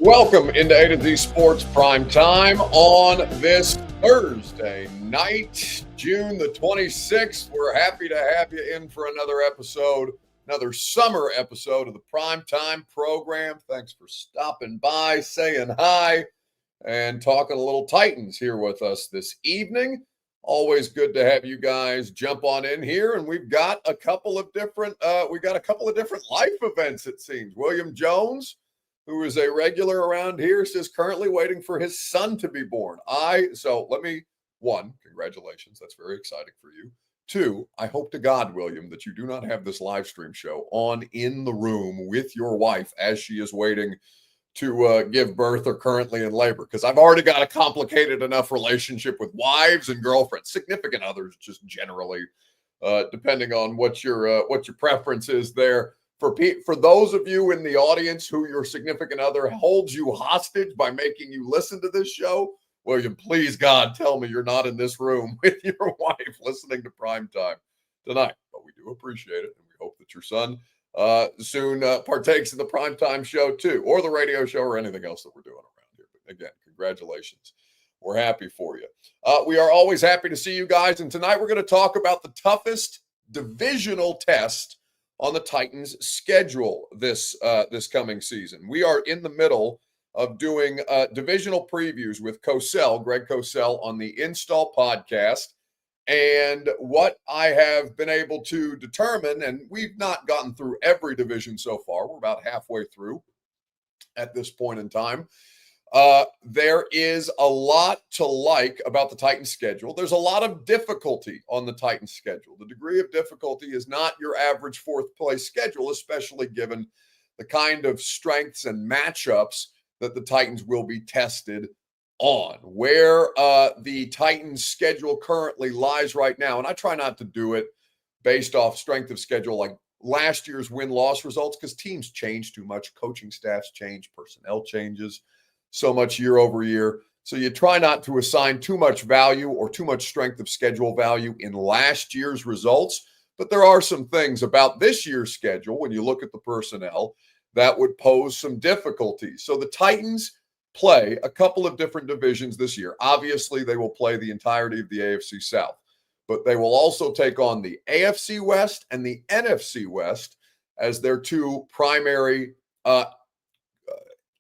Welcome into A to Z Sports Prime Time on this Thursday night, June the 26th. We're happy to have you in for another episode, another summer episode of the Prime Time program. Thanks for stopping by, saying hi, and talking a little Titans here with us this evening. Always good to have you guys jump on in here, and we've got a couple of different life events, it seems. William Jones, who is a regular around here, says currently waiting for his son to be born. One, congratulations. That's very exciting for you. Two, I hope to God, William, that you do not have this live stream show on in the room with your wife as she is waiting to give birth or currently in labor, because I've already got a complicated enough relationship with wives and girlfriends, significant others, just generally, depending on what your preference is there. For those of you in the audience who your significant other holds you hostage by making you listen to this show, William, please, God, tell me you're not in this room with your wife listening to Prime Time tonight. But we do appreciate it, and we hope that your son soon partakes in the Prime Time show too, or the radio show, or anything else that we're doing around here. But again, congratulations. We're happy for you. We are always happy to see you guys, and tonight we're going to talk about the toughest divisional test on the Titans' schedule this coming season. We are in the middle of doing divisional previews with Greg Cosell on the Install podcast. And what I have been able to determine, and we've not gotten through every division so far, we're about halfway through at this point in time. There is a lot to like about the Titans schedule. There's a lot of difficulty on the Titans schedule. The degree of difficulty is not your average fourth place schedule, especially given the kind of strengths and matchups that the Titans will be tested on. Where the Titans schedule currently lies right now, and I try not to do it based off strength of schedule like last year's win-loss results, because teams change too much, coaching staffs change, personnel changes so much year over year. So you try not to assign too much value or too much strength of schedule value in last year's results. But there are some things about this year's schedule, when you look at the personnel, that would pose some difficulties. So the Titans play a couple of different divisions this year. Obviously, they will play the entirety of the AFC South, but they will also take on the AFC West and the NFC West as their two primary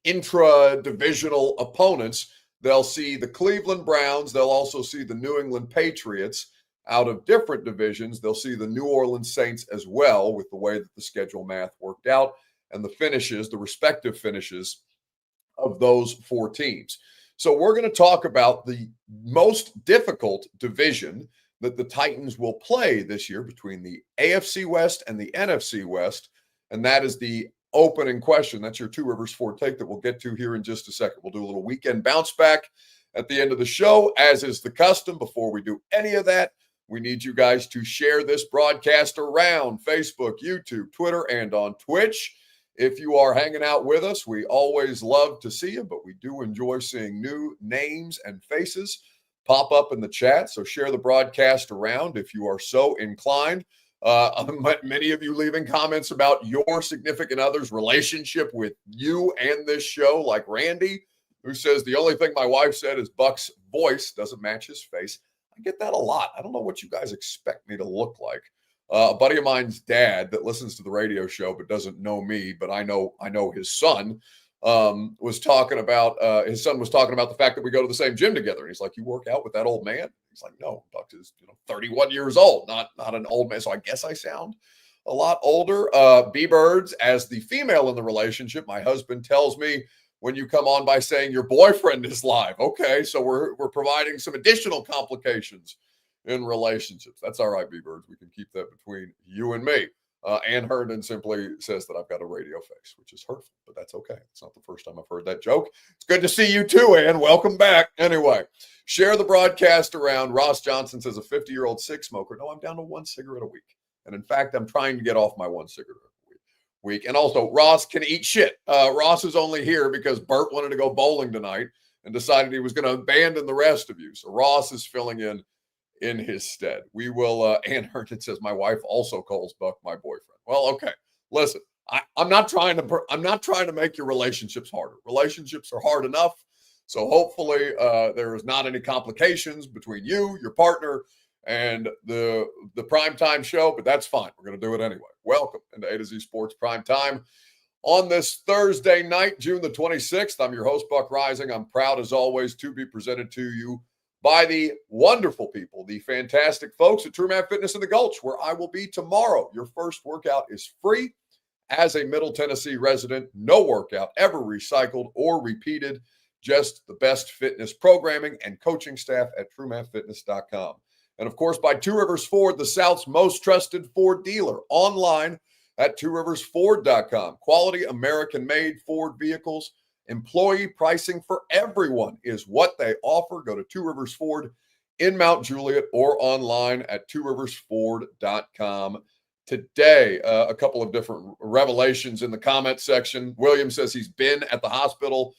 intra-divisional opponents. They'll see the Cleveland Browns. They'll also see the New England Patriots out of different divisions. They'll see the New Orleans Saints as well, with the way that the schedule math worked out and the respective finishes of those four teams. So we're going to talk about the most difficult division that the Titans will play this year between the AFC West and the NFC West, and that is the opening question. That's your Two Rivers Ford take that we'll get to here in just a second. We'll do a little weekend bounce back at the end of the show, as is the custom. Before we do any of that, we need you guys to share this broadcast around Facebook, YouTube, Twitter, and on Twitch. If you are hanging out with us, we always love to see you, but we do enjoy seeing new names and faces pop up in the chat. So share the broadcast around if you are so inclined. Many of you leaving comments about your significant other's relationship with you and this show, like Randy, who says the only thing my wife said is Buck's voice doesn't match his face. I get that a lot. I don't know what you guys expect me to look like. A buddy of mine's dad that listens to the radio show but doesn't know me, but I know his son was talking about the fact that we go to the same gym together. And he's like, "You work out with that old man?" He's like, "No, Buck is 31 years old, not an old man." So I guess I sound a lot older. B-Birds, as the female in the relationship, my husband tells me when you come on by saying your boyfriend is live. Okay, so we're providing some additional complications in relationships. That's all right, B-Birds. We can keep that between you and me. Ann Herndon simply says that I've got a radio face, which is hurtful, but that's okay. It's not the first time I've heard that joke. It's good to see you too, Ann. Welcome back. Anyway, share the broadcast around. Ross Johnson says a 50-year-old cig smoker. No, I'm down to one cigarette a week. And in fact, I'm trying to get off my one cigarette a week. And also, Ross can eat shit. Ross is only here because Bert wanted to go bowling tonight and decided he was going to abandon the rest of you. So Ross is filling in his stead. We will, Ann Herndon says, my wife also calls Buck my boyfriend. Well, okay. Listen, I'm not trying to make your relationships harder. Relationships are hard enough. So hopefully there is not any complications between you, your partner, and the primetime show, but that's fine. We're going to do it anyway. Welcome into A to Z Sports Primetime on this Thursday night, June the 26th. I'm your host, Buck Rising. I'm proud, as always, to be presented to you by the wonderful people, the fantastic folks at True Man Fitness in the Gulch, where I will be tomorrow. Your first workout is free. As a Middle Tennessee resident, no workout ever recycled or repeated. Just the best fitness programming and coaching staff at TrueManFitness.com. And, of course, by Two Rivers Ford, the South's most trusted Ford dealer, online at TwoRiversFord.com. Quality American-made Ford vehicles. Employee pricing for everyone is what they offer. Go to Two Rivers Ford in Mount Juliet or online at TwoRiversFord.com. Today, a couple of different revelations in the comment section. William says he's been at the hospital.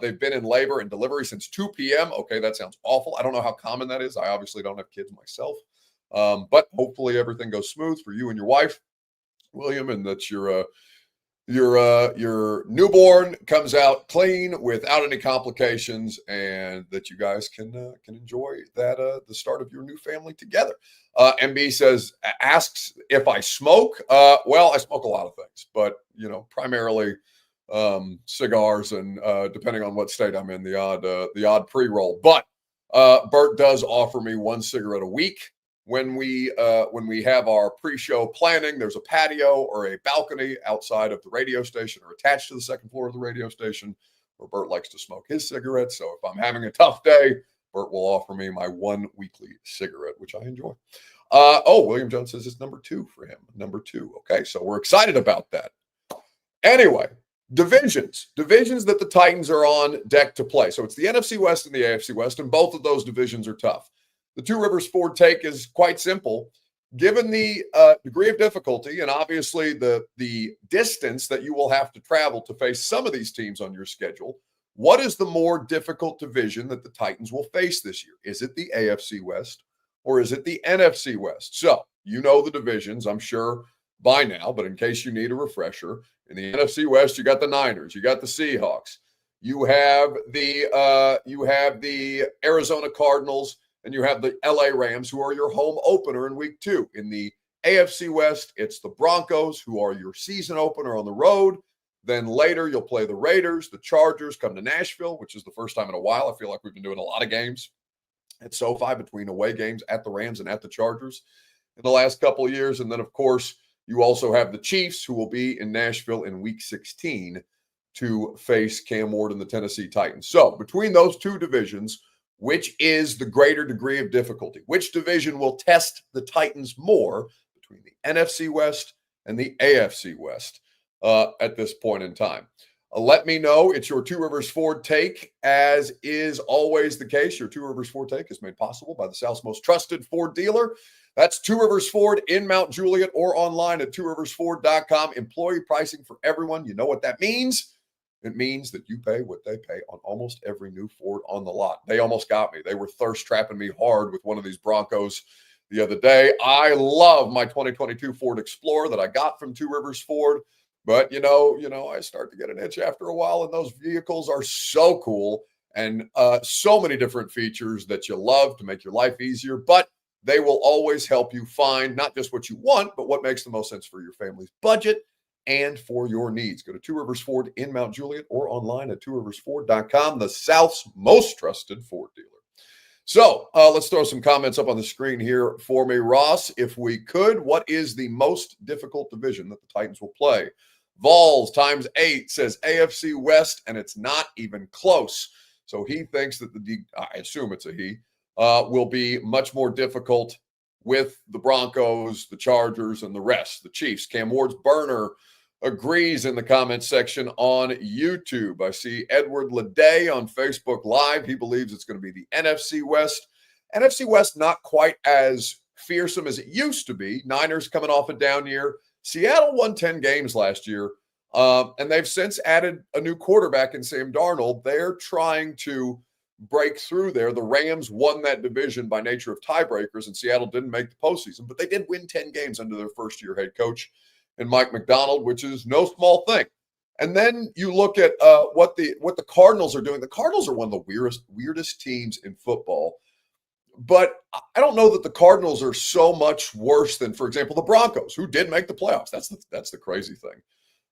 They've been in labor and delivery since 2 p.m. Okay, that sounds awful. I don't know how common that is. I obviously don't have kids myself. But hopefully everything goes smooth for you and your wife, William, and that your newborn comes out clean without any complications, and that you guys can enjoy that the start of your new family together. MB asks if I smoke. Well, I smoke a lot of things, but primarily cigars, and depending on what state I'm in, the odd pre-roll. But Bert does offer me one cigarette a week. When we have our pre-show planning, there's a patio or a balcony outside of the radio station or attached to the second floor of the radio station where Bert likes to smoke his cigarettes. So if I'm having a tough day, Bert will offer me my one weekly cigarette, which I enjoy. William Jones says it's number 2 for him. Number 2. Okay, so we're excited about that. Anyway, divisions that the Titans are on deck to play. So it's the NFC West and the AFC West, and both of those divisions are tough. The Two Rivers Ford take is quite simple. Given the degree of difficulty and obviously the distance that you will have to travel to face some of these teams on your schedule, what is the more difficult division that the Titans will face this year? Is it the AFC West or is it the NFC West? So you know the divisions, I'm sure, by now, but in case you need a refresher, in the NFC West, you got the Niners, you got the Seahawks, you have the Arizona Cardinals, and you have the LA Rams, who are your home opener in week 2. In the AFC West, it's the Broncos, who are your season opener on the road. Then later, you'll play the Raiders. The Chargers come to Nashville, which is the first time in a while. I feel like we've been doing a lot of games at SoFi between away games at the Rams and at the Chargers in the last couple of years. And then, of course, you also have the Chiefs, who will be in Nashville in week 16 to face Cam Ward and the Tennessee Titans. So between those two divisions, which is the greater degree of difficulty? Which division will test the Titans more between the NFC West and the AFC West at this point in time? Let me know. It's your Two Rivers Ford take, as is always the case. Your Two Rivers Ford take is made possible by the South's most trusted Ford dealer. That's Two Rivers Ford in Mount Juliet or online at TwoRiversFord.com. Employee pricing for everyone. You know what that means? It means that you pay what they pay on almost every new Ford on the lot. They almost got me. They were thirst trapping me hard with one of these Broncos the other day. I love my 2022 Ford Explorer that I got from Two Rivers Ford. But, I start to get an itch after a while, and those vehicles are so cool and so many different features that you love to make your life easier. But they will always help you find not just what you want, but what makes the most sense for your family's budget and for your needs. Go to Two Rivers Ford in Mount Juliet or online at TwoRiversFord.com, the South's most trusted Ford dealer. So let's throw some comments up on the screen here for me. Ross, if we could, what is the most difficult division that the Titans will play? Vols times 8 says AFC West, and it's not even close. So he thinks that I assume it's a he, will be much more difficult with the Broncos, the Chargers, and the rest. The Chiefs. Cam Ward's burner agrees in the comments section on YouTube. I see Edward Leday on Facebook Live. He believes it's going to be the NFC West. NFC West not quite as fearsome as it used to be. Niners coming off a down year. Seattle won 10 games last year, and they've since added a new quarterback in Sam Darnold. They're trying to break through there. The Rams won that division by nature of tiebreakers, and Seattle didn't make the postseason, but they did win 10 games under their first-year head coach. and Mike McDonald, which is no small thing. And then you look at what the Cardinals are doing. The Cardinals are one of the weirdest teams in football. But I don't know that the Cardinals are so much worse than, for example, the Broncos, who did make the playoffs. That's the crazy thing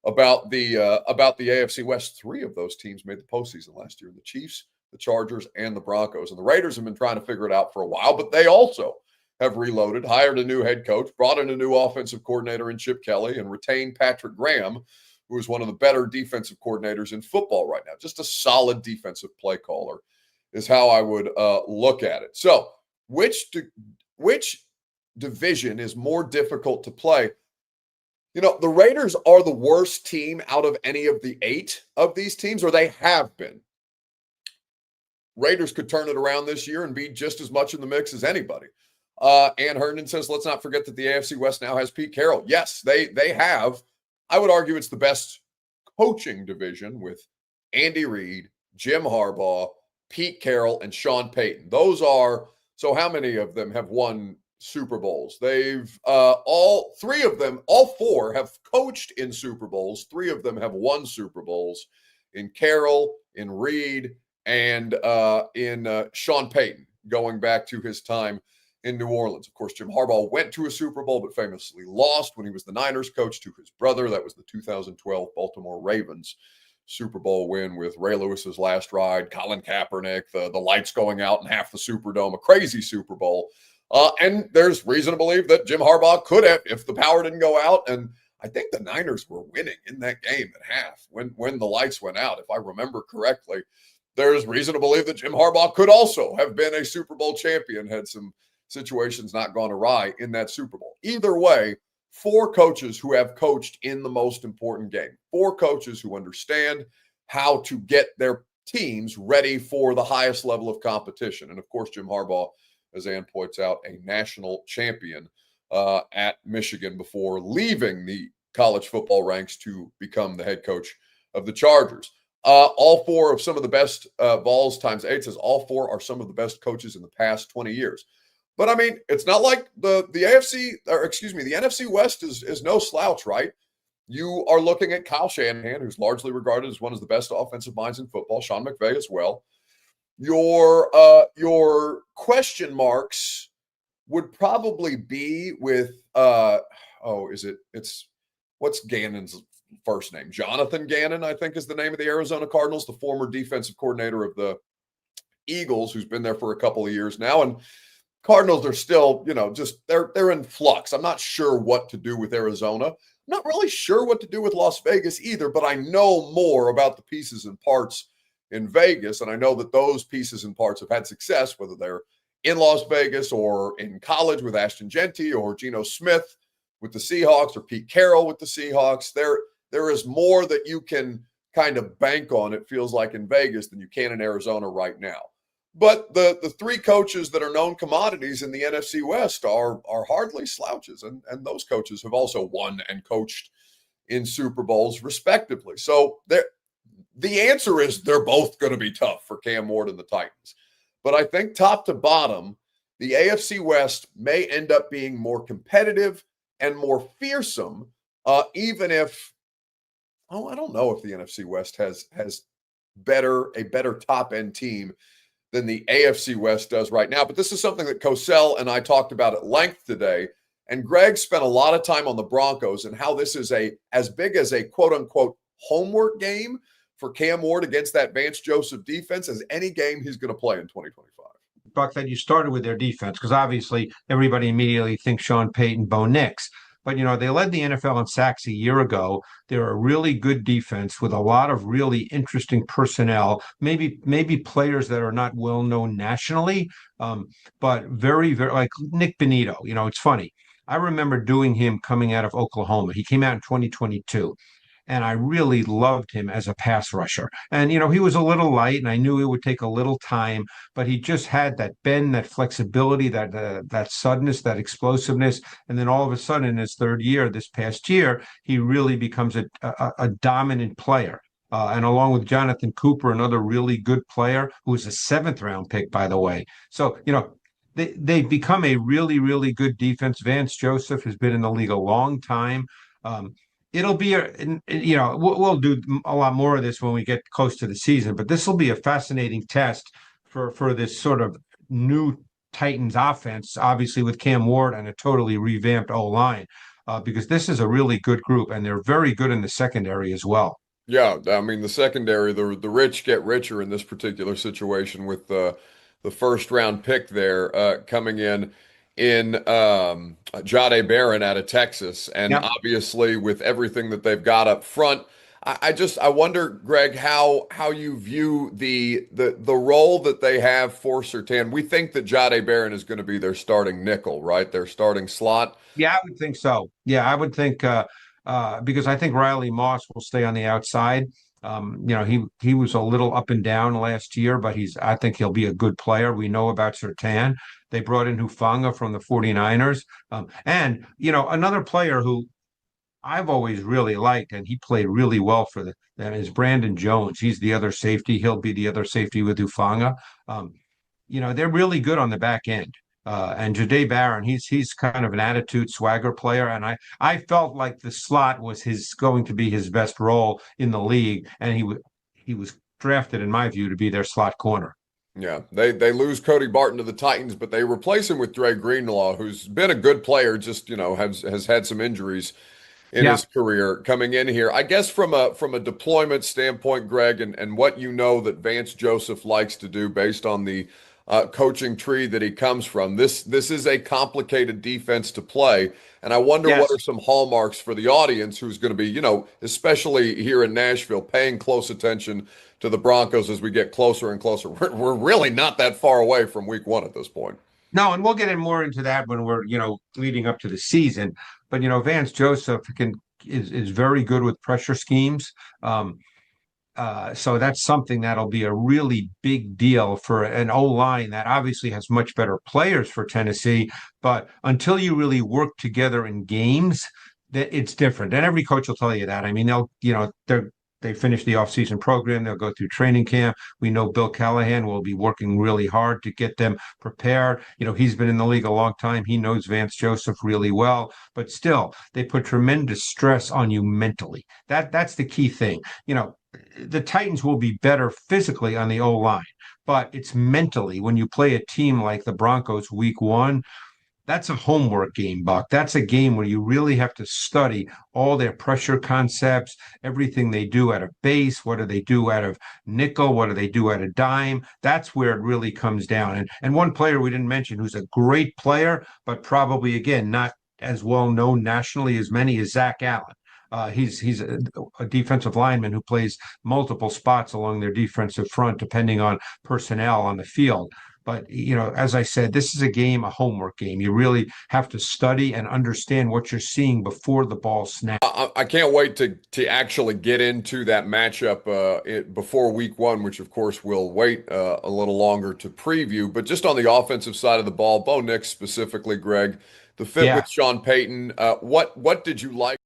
about the AFC West. 3 of those teams made the postseason last year: the Chiefs, the Chargers, and the Broncos. And the Raiders have been trying to figure it out for a while, but they also have reloaded, hired a new head coach, brought in a new offensive coordinator in Chip Kelly, and retained Patrick Graham, who is one of the better defensive coordinators in football right now. Just a solid defensive play caller is how I would look at it. So which division is more difficult to play? The Raiders are the worst team out of any of the 8 of these teams, or they have been. Raiders could turn it around this year and be just as much in the mix as anybody. Ann Herndon says, let's not forget that the AFC West now has Pete Carroll. Yes, they have. I would argue it's the best coaching division with Andy Reid, Jim Harbaugh, Pete Carroll, and Sean Payton. Those are, so how many of them have won Super Bowls? They've all 4 have coached in Super Bowls. 3 of them have won Super Bowls, in Carroll, in Reid, and in Sean Payton, going back to his time in New Orleans. Of course, Jim Harbaugh went to a Super Bowl, but famously lost when he was the Niners coach to his brother. That was the 2012 Baltimore Ravens Super Bowl win with Ray Lewis's last ride, Colin Kaepernick, the lights going out in half the Superdome, a crazy Super Bowl. And there's reason to believe that Jim Harbaugh could have, if the power didn't go out. And I think the Niners were winning in that game at half when the lights went out, if I remember correctly. There's reason to believe that Jim Harbaugh could also have been a Super Bowl champion had some situations not gone awry in that Super Bowl. Either way, 4 coaches who have coached in the most important game. 4 coaches who understand how to get their teams ready for the highest level of competition. And of course, Jim Harbaugh, as Ann points out, a national champion at Michigan before leaving the college football ranks to become the head coach of the Chargers. All 4 of some of the best, Vols times 8 says all 4 are some of the best coaches in the past 20 years. But I mean, it's not like the NFC West is no slouch, right? You are looking at Kyle Shanahan, who's largely regarded as one of the best offensive minds in football, Sean McVay as well. Your question marks would probably be with what's Gannon's first name? Jonathan Gannon, I think, is the name of the Arizona Cardinals, the former defensive coordinator of the Eagles, who's been there for a couple of years now. And Cardinals are still, they're in flux. I'm not sure what to do with Arizona. I'm not really sure what to do with Las Vegas either, but I know more about the pieces and parts in Vegas. And I know that those pieces and parts have had success, whether they're in Las Vegas or in college with Ashton Genty or Geno Smith with the Seahawks or Pete Carroll with the Seahawks. There is more that you can kind of bank on, it feels like, in Vegas than you can in Arizona right now. But the 3 coaches that are known commodities in the NFC West are hardly slouches. And those coaches have also won and coached in Super Bowls, respectively. So the answer is they're both going to be tough for Cam Ward and the Titans. But I think top to bottom, the AFC West may end up being more competitive and more fearsome, even if, I don't know if the NFC West has a better top-end team than the AFC West does right now. But this is something that Cosell and I talked about at length today. And Greg spent a lot of time on the Broncos and how this is as big as a quote-unquote homework game for Cam Ward against that Vance Joseph defense as any game he's going to play in 2025. Buck, that you started with their defense, because obviously everybody immediately thinks Sean Payton, Bo Nix. But, they led the NFL in sacks a year ago. They're a really good defense with a lot of really interesting personnel, maybe players that are not well known nationally, but very, very, like Nick Benito. It's funny. I remember doing him coming out of Oklahoma. He came out in 2022. And I really loved him as a pass rusher. And, he was a little light, and I knew it would take a little time, but he just had that bend, that flexibility, that suddenness, that explosiveness. And then all of a sudden, in his 3rd year, this past year, he really becomes a dominant player. And along with Jonathan Cooper, another really good player, who was a 7th-round pick, by the way. So, they've become a really, really good defense. Vance Joseph has been in the league a long time. It'll be we'll do a lot more of this when we get close to the season, but this will be a fascinating test for this sort of new Titans offense, obviously with Cam Ward and a totally revamped O-line, because this is a really good group and they're very good in the secondary as well. Yeah, I mean the secondary, the rich get richer in this particular situation with the first round pick there coming in Jahdae Barron out of Texas, and Yep. obviously with everything that they've got up front, I wonder, Greg, how you view the role that they have for Surtain. We think that Jahdae Barron is going to be their starting nickel, right? Their starting slot. Yeah, I would think so. Yeah, I would think because I think Riley Moss will stay on the outside. He was a little up and down last year, but I think he'll be a good player. We know about Surtain. They brought in Hufanga from the 49ers. And another player who I've always really liked, and he played really well for them is Brandon Jones. He's the other safety. He'll be the other safety with Hufanga. They're really good on the back end. And Jahdae Barron, he's kind of an attitude swagger player, and I felt like the slot was going to be his best role in the league, and he was drafted, in my view, to be their slot corner. Yeah, they lose Cody Barton to the Titans, but they replace him with Dre Greenlaw, who's been a good player, just has had some injuries in Yeah. his career coming in here. I guess from a deployment standpoint, Greg, and what you know that Vance Joseph likes to do based on the coaching tree that he comes from. This is a complicated defense to play, and I wonder what Yes. are some hallmarks for the audience who's going to be, especially here in Nashville, paying close attention to the Broncos as we get closer and closer. We're really not that far away from week one at this point. No, and we'll get in more into that when we're, leading up to the season. But Vance Joseph is very good with pressure schemes. So that's something that'll be a really big deal for an O-line that obviously has much better players for Tennessee. But until you really work together in games, that it's different. And every coach will tell you that. I mean, they finish the offseason program. They'll go through training camp. We know Bill Callahan will be working really hard to get them prepared. He's been in the league a long time. He knows Vance Joseph really well, but still, they put tremendous stress on you mentally. That's the key thing. The Titans will be better physically on the O-line, but it's mentally when you play a team like the Broncos week one. That's a homework game, Buck. That's a game where you really have to study all their pressure concepts, everything they do out of base. What do they do out of nickel? What do they do out of dime? That's where it really comes down. And one player we didn't mention who's a great player, but probably, again, not as well known nationally as many, is Zach Allen. He's a defensive lineman who plays multiple spots along their defensive front, depending on personnel on the field. But, as I said, this is a homework game. You really have to study and understand what you're seeing before the ball snaps. I can't wait to actually get into that matchup before week one, which of course we'll wait a little longer to preview. But just on the offensive side of the ball, Bo Nix specifically, Greg, the fit with Sean Payton, what did you like?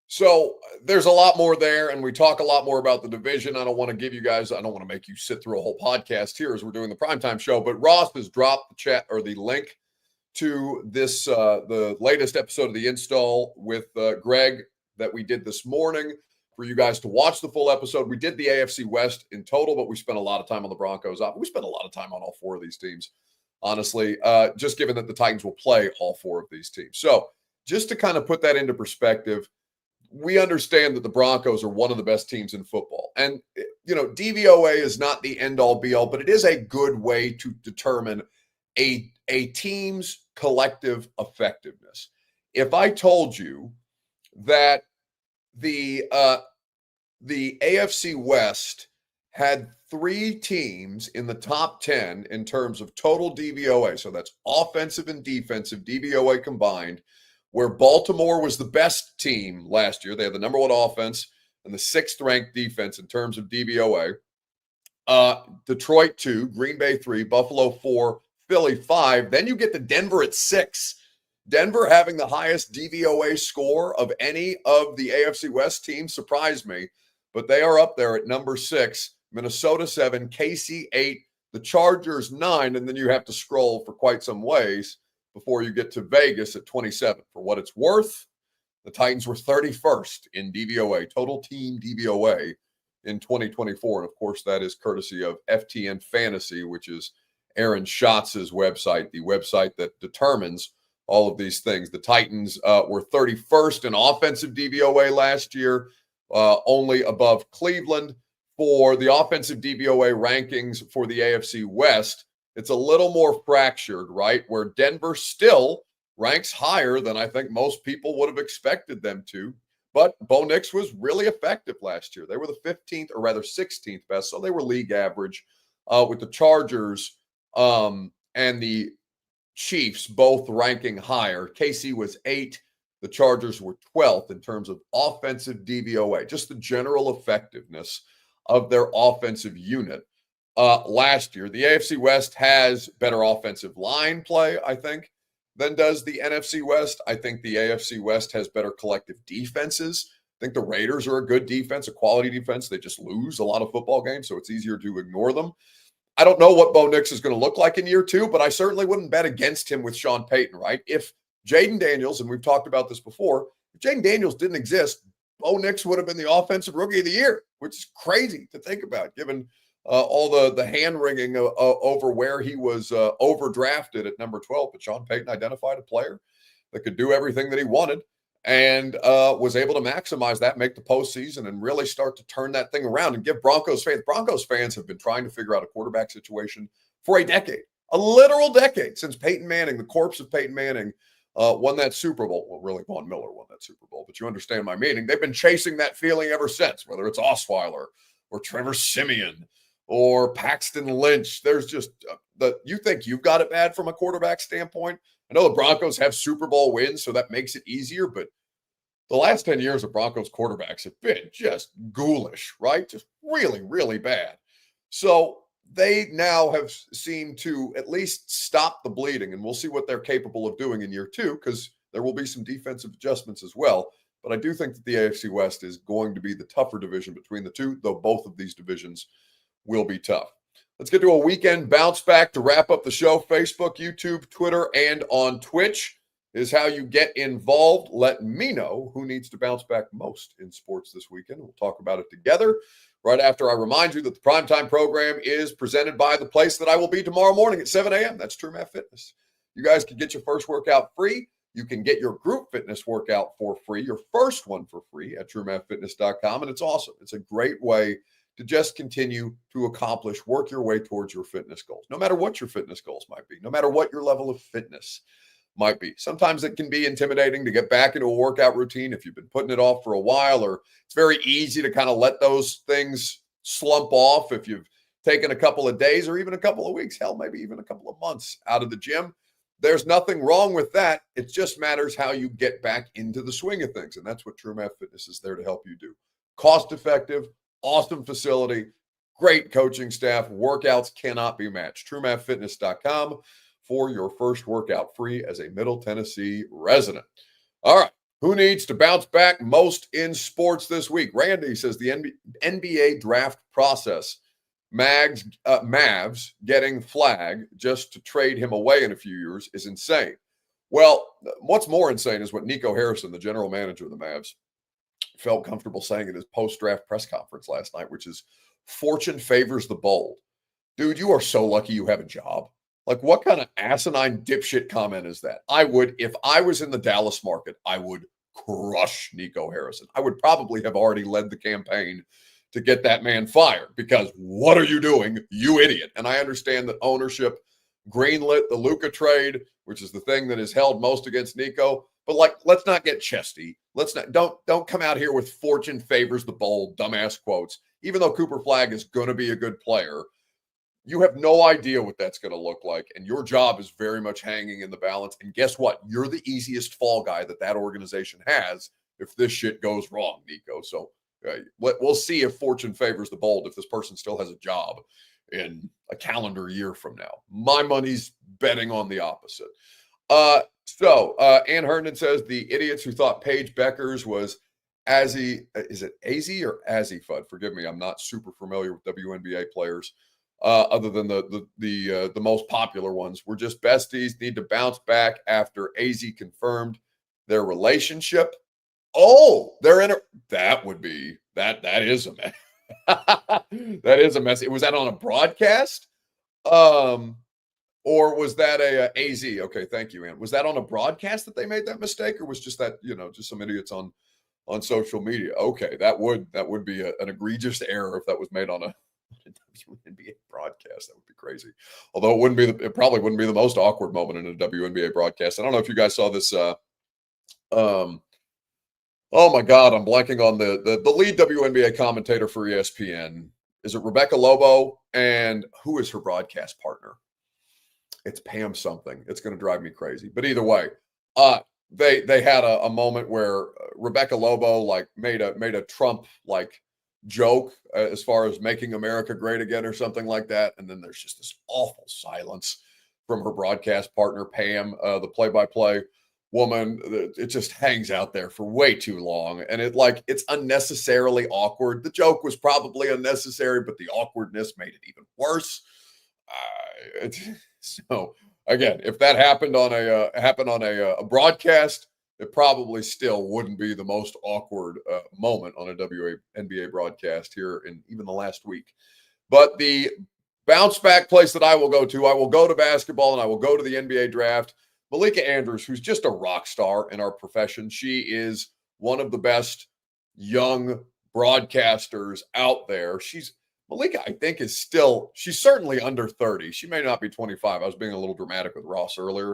So there's a lot more there, and we talk a lot more about the division. I don't want to make you sit through a whole podcast here as we're doing the primetime show, but Ross has dropped the chat or the link to this, the latest episode of the install with Greg that we did this morning for you guys to watch the full episode. We did the AFC West in total, but we spent a lot of time on the Broncos. We spent a lot of time on all four of these teams, honestly, just given that the Titans will play all four of these teams. So just to kind of put that into perspective, we understand that the Broncos are one of the best teams in football. And, DVOA is not the end-all be-all, but it is a good way to determine a team's collective effectiveness. If I told you that the AFC West had three teams in the top 10 in terms of total DVOA, so that's offensive and defensive DVOA combined, where Baltimore was the best team last year. They had the number one offense and the sixth ranked defense in terms of DVOA. Detroit 2, Green Bay 3, Buffalo 4, Philly 5. Then you get to Denver at 6. Denver having the highest DVOA score of any of the AFC West teams surprised me, but they are up there at number 6. Minnesota 7, KC 8, the Chargers 9, and then you have to scroll for quite some ways before you get to Vegas at 27. For what it's worth, The Titans were 31st in DVOA, total team DVOA in 2024. And of course, that is courtesy of FTN Fantasy, which is Aaron Schatz's website, the website that determines all of these things. The Titans were 31st in offensive DVOA last year, only above Cleveland. For the offensive DVOA rankings for the AFC West, it's a little more fractured, right? Where Denver still ranks higher than I think most people would have expected them to. But Bo Nix was really effective last year. They were the 15th, or rather 16th best, so they were league average, with the Chargers and the Chiefs both ranking higher. KC was 8th. The Chargers were 12th in terms of offensive DVOA, just the general effectiveness of their offensive unit last year. The AFC West has better offensive line play, I think, than does the NFC West. I think the AFC West has better collective defenses. I think the Raiders are a good defense, a quality defense. They just lose a lot of football games, so it's easier to ignore them. I don't know what Bo Nix is going to look like in year 2, but I certainly wouldn't bet against him with Sean Payton, right? If Jaden Daniels, and we've talked about this before, if Jaden Daniels didn't exist, Bo Nix would have been the offensive rookie of the year, which is crazy to think about, given all the hand-wringing over where he was overdrafted at number 12. But Sean Payton identified a player that could do everything that he wanted and was able to maximize that, make the postseason, and really start to turn that thing around and give Broncos fans have been trying to figure out a quarterback situation for a decade, a literal decade, since Peyton Manning, the corpse of Peyton Manning, won that Super Bowl. Well, really, Von Miller won that Super Bowl, but you understand my meaning. They've been chasing that feeling ever since, whether it's Osweiler or Trevor Siemian or Paxton Lynch. There's just you think you've got it bad from a quarterback standpoint. I know the Broncos have Super Bowl wins, so that makes it easier, but the last 10 years of Broncos quarterbacks have been just ghoulish, right? Just really, really bad. So they now have seemed to at least stop the bleeding, and we'll see what they're capable of doing in year 2, because there will be some defensive adjustments as well. But I do think that the AFC West is going to be the tougher division between the two, though both of these divisions will be tough. Let's get to a weekend bounce back to wrap up the show. Facebook, YouTube, Twitter, and on Twitch is how you get involved. Let me know who needs to bounce back most in sports this weekend. We'll talk about it together right after I remind you that the primetime program is presented by the place that I will be tomorrow morning at 7 a.m. That's True Math Fitness. You guys can get your first workout free. You can get your group fitness workout for free, your first one for free at truemathfitness.com. And it's awesome. It's a great way to just continue to work your way towards your fitness goals, no matter what your fitness goals might be, no matter what your level of fitness might be. Sometimes it can be intimidating to get back into a workout routine if you've been putting it off for a while, or it's very easy to kind of let those things slump off if you've taken a couple of days or even a couple of weeks, hell, maybe even a couple of months out of the gym. There's nothing wrong with that. It just matters how you get back into the swing of things. And that's what True Math Fitness is there to help you do. Cost effective, awesome facility, great coaching staff. Workouts cannot be matched. TrueMathFitness.com for your first workout free as a Middle Tennessee resident. All right. Who needs to bounce back most in sports this week? Randy says the NBA draft process. Mavs getting Flag just to trade him away in a few years is insane. Well, what's more insane is what Nico Harrison, the general manager of the Mavs, felt comfortable saying at his post-draft press conference last night, which is fortune favors the bold. Dude, you are so lucky you have a job. Like, what kind of asinine dipshit comment is that? If I was in the Dallas market, I would crush Nico Harrison. I would probably have already led the campaign to get that man fired, because what are you doing, you idiot? And I understand that ownership greenlit the Luka trade, which is the thing that is held most against Nico. But let's not get chesty. Don't come out here with fortune favors the bold dumbass quotes. Even though Cooper Flag is going to be a good player, you have no idea what that's going to look like. And your job is very much hanging in the balance. And guess what? You're the easiest fall guy that organization has if this shit goes wrong, Nico. So we'll see if fortune favors the bold, if this person still has a job in a calendar year from now. My money's betting on the opposite. Ann Herndon says the idiots who thought Paige Beckers was is it AZ or Azzy Fudd? Forgive me, I'm not super familiar with WNBA players, other than the most popular ones. We're just besties, need to bounce back after AZ confirmed their relationship. Oh, they're in a, that would be, that is a mess. That is a mess. Was that on a broadcast? Or was that a AZ? Okay, thank you, Ann. Was that on a broadcast that they made that mistake, or was just that, just some idiots on social media? Okay, that would be an egregious error if that was made on a WNBA broadcast. That would be crazy. Although it probably wouldn't be the most awkward moment in a WNBA broadcast. I don't know if you guys saw this. Oh my God, I'm blanking on the lead WNBA commentator for ESPN. Is it Rebecca Lobo? And who is her broadcast partner? It's Pam something. It's going to drive me crazy. But either way, they had a moment where Rebecca Lobo made a Trump joke as far as making America great again or something like that, and then there's just this awful silence from her broadcast partner Pam, the play-by-play woman. It just hangs out there for way too long, and it's unnecessarily awkward. The joke was probably unnecessary, but the awkwardness made it even worse. So again, if that happened on a broadcast, it probably still wouldn't be the most awkward moment on a WNBA broadcast here in even the last week. But the bounce back place that I will go to basketball, and I will go to the NBA draft. Malika Andrews, who's just a rock star in our profession. She is one of the best young broadcasters out there. Malika, I think, she's certainly under 30. She may not be 25. I was being a little dramatic with Ross earlier.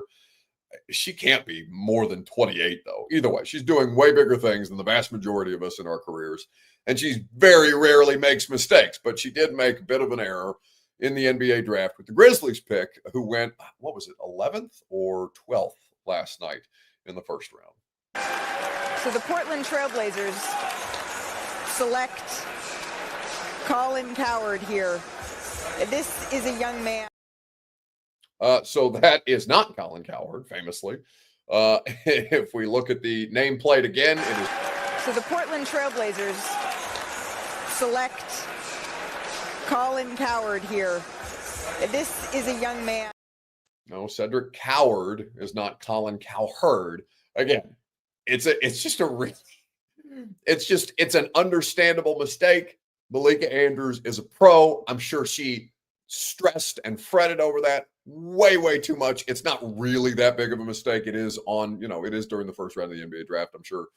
She can't be more than 28, though. Either way, she's doing way bigger things than the vast majority of us in our careers. And she very rarely makes mistakes, but she did make a bit of an error in the NBA draft with the Grizzlies pick, who went, 11th or 12th last night in the first round. So the Portland Trailblazers select Colin Cowherd here. This is a young man. So that is not Colin Cowherd, famously. If we look at the nameplate again, it is. So the Portland Trailblazers select Colin Cowherd here. This is a young man. No, Cedric Cowherd is not Colin Cowherd. Again, it's an understandable mistake. Malika Andrews is a pro. I'm sure she stressed and fretted over that way too much. It's not really that big of a mistake. It is during the first round of the NBA draft. I'm sure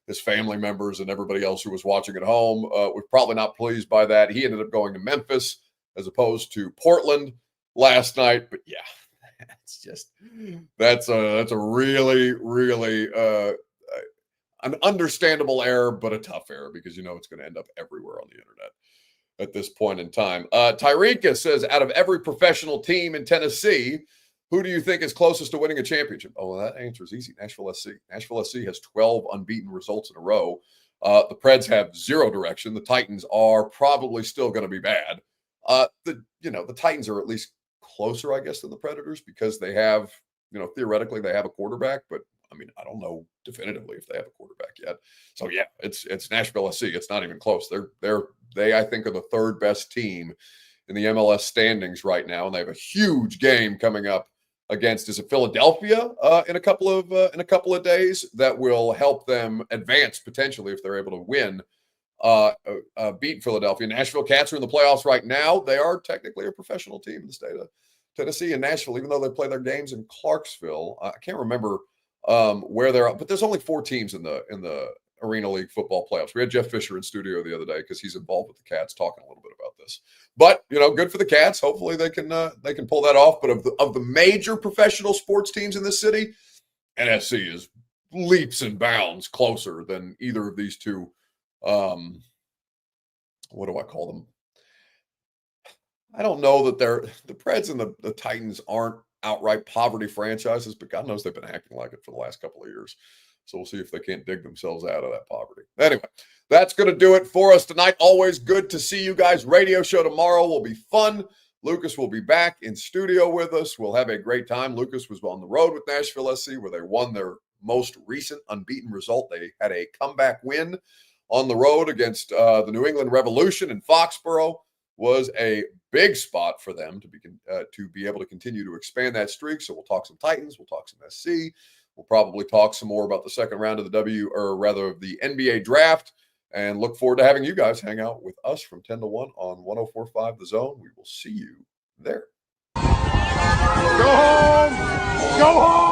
his family members and everybody else who was watching at home was probably not pleased by that. He ended up going to Memphis as opposed to Portland last night. But yeah, that's a really an understandable error, but a tough error because it's going to end up everywhere on the internet at this point in time. Tyreka says, out of every professional team in Tennessee, who do you think is closest to winning a championship? Oh, well, that answer is easy. Nashville SC. Nashville SC has 12 unbeaten results in a row. The Preds have zero direction. The Titans are probably still going to be bad. The Titans are at least closer, I guess, than the Predators because they have, theoretically they have a quarterback, but I don't know definitively if they have a quarterback yet. So yeah, it's Nashville SC. It's not even close. They I think are the third best team in the MLS standings right now, and they have a huge game coming up against Philadelphia in a couple of days that will help them advance potentially if they're able to win, beat Philadelphia. Nashville Cats are in the playoffs right now. They are technically a professional team in the state of Tennessee and Nashville, even though they play their games in Clarksville. I can't remember where they're at, but there's only 4 teams in the Arena League football playoffs. We had Jeff Fisher in studio the other day because he's involved with the Cats, talking a little bit about this. But good for the Cats. Hopefully they can pull that off. But of the major professional sports teams in this city, NSC is leaps and bounds closer than either of these two. What do I call them? I don't know that the Preds and the Titans aren't outright poverty franchises, but God knows they've been acting like it for the last couple of years. So we'll see if they can't dig themselves out of that poverty. Anyway, that's going to do it for us tonight. Always good to see you guys. Radio show tomorrow will be fun. Lucas will be back in studio with us. We'll have a great time. Lucas was on the road with Nashville SC where they won their most recent unbeaten result. They had a comeback win on the road against the New England Revolution in Foxborough. Was a big spot for them to be able to continue to expand that streak. So we'll talk some Titans. We'll talk some SC. We'll probably talk some more about the second round of the the NBA draft, and look forward to having you guys hang out with us from 10 to 1 on 104.5 The Zone. We will see you there. Go home! Go home!